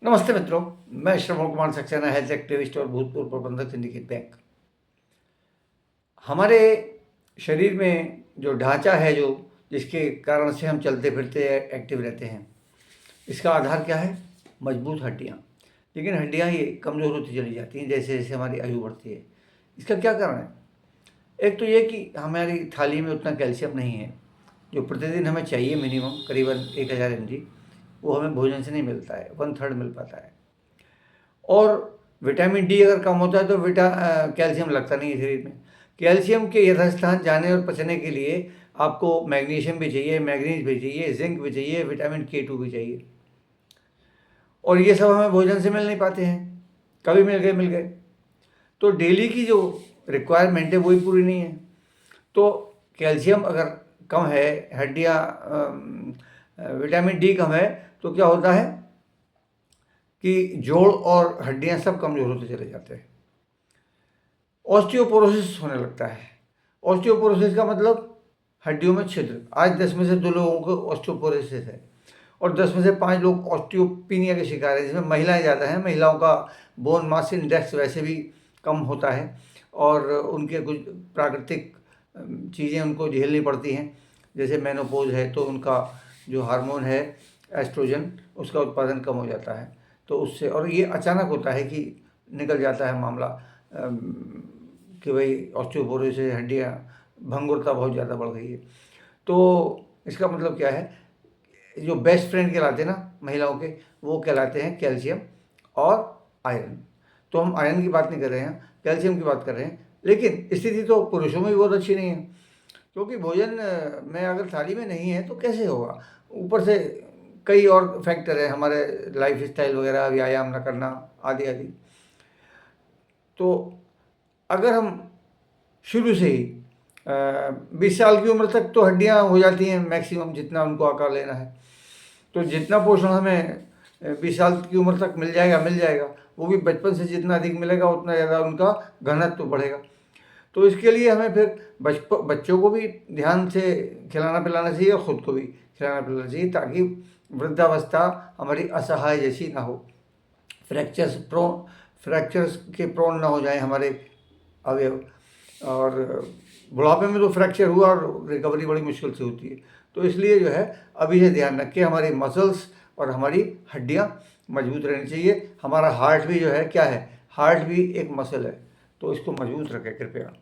नमस्ते मित्रों, मैं श्रवण कुमार सक्सेना, हेल्थ एक्टिविस्ट और भूतपूर्व प्रबंधक सिंडिकेट बैंक। हमारे शरीर में जो ढांचा है, जो जिसके कारण से हम चलते फिरते एक्टिव रहते हैं, इसका आधार क्या है? मजबूत हड्डियाँ। लेकिन हड्डियाँ ये कमज़ोर होती चली जाती हैं जैसे जैसे हमारी आयु बढ़ती है। इसका क्या कारण है? एक तो ये कि हमारी थाली में उतना कैल्शियम नहीं है जो प्रतिदिन हमें चाहिए। मिनिमम करीबन 1000 mg वो हमें भोजन से नहीं मिलता है, 1/3 मिल पाता है। और विटामिन डी अगर कम होता है तो कैल्शियम लगता नहीं है शरीर में। कैल्शियम के यथास्थान जाने और पचने के लिए आपको मैग्नीशियम भी चाहिए, मैग्नीज भी चाहिए, जिंक भी चाहिए, विटामिन K2 भी चाहिए। और ये सब हमें भोजन से मिल नहीं पाते हैं, कभी मिल गए तो डेली की जो रिक्वायरमेंट है वही पूरी नहीं है। तो कैल्शियम अगर कम है, हड्डियाँ, विटामिन डी कम है, तो क्या होता है कि जोड़ और हड्डियां सब कमज़ोर होते चले जाते हैं। ऑस्टियोपोरोसिस होने लगता है। ऑस्टियोपोरोसिस का मतलब हड्डियों में छिद्र। आज 10 में से 2 लोगों को ऑस्टियोपोरोसिस है और 10 में से 5 लोग ऑस्टियोपिनिया के शिकार हैं, जिसमें महिलाएं ज़्यादा हैं। महिलाओं का बोन मास इंडेक्स वैसे भी कम होता है और उनके कुछ प्राकृतिक चीज़ें उनको झेलनी पड़ती हैं। जैसे मेनोपॉज है तो उनका जो हार्मोन है एस्ट्रोजन, उसका उत्पादन कम हो जाता है। तो उससे, और ये अचानक होता है कि निकल जाता है मामला कि भाई ऑस्टियोपोरोसिस से हड्डियाँ भंगुरता बहुत ज़्यादा बढ़ गई है। तो इसका मतलब क्या है? जो बेस्ट फ्रेंड कहलाते हैं ना महिलाओं के, वो कहलाते हैं कैल्शियम और आयरन। तो हम आयरन की बात नहीं कर रहे हैं, कैल्शियम की बात कर रहे हैं। लेकिन स्थिति तो पुरुषों में भी बहुत अच्छी नहीं है, क्योंकि भोजन में अगर थाली में नहीं है तो कैसे होगा? ऊपर से कई और फैक्टर है, हमारे लाइफ स्टाइल वगैरह, व्यायाम न करना, आदि आदि। तो अगर हम शुरू से ही 20 साल की उम्र तक तो हड्डियां हो जाती हैं मैक्सिमम, जितना उनको आकार लेना है। तो जितना पोषण हमें 20 साल की उम्र तक मिल जाएगा। वो भी बचपन से जितना अधिक मिलेगा उतना ज़्यादा उनका घनत्व बढ़ेगा। तो इसके लिए हमें फिर बच्चों को भी ध्यान से खिलाना पिलाना चाहिए और ख़ुद को भी खिलाना पिलाना चाहिए, ताकि वृद्धावस्था हमारी असहाय जैसी ना हो। फ्रैक्चर्स के प्रोन ना हो जाए हमारे अवयव। और बुढ़ापे में तो फ्रैक्चर हुआ और रिकवरी बड़ी मुश्किल से होती है। तो इसलिए जो है अभी से ध्यान रखें, हमारी मसल्स और हमारी हड्डियाँ मजबूत रहनी चाहिए। हमारा हार्ट भी जो है क्या है? हार्ट भी एक मसल है, तो इसको मजबूत रखें कृपया।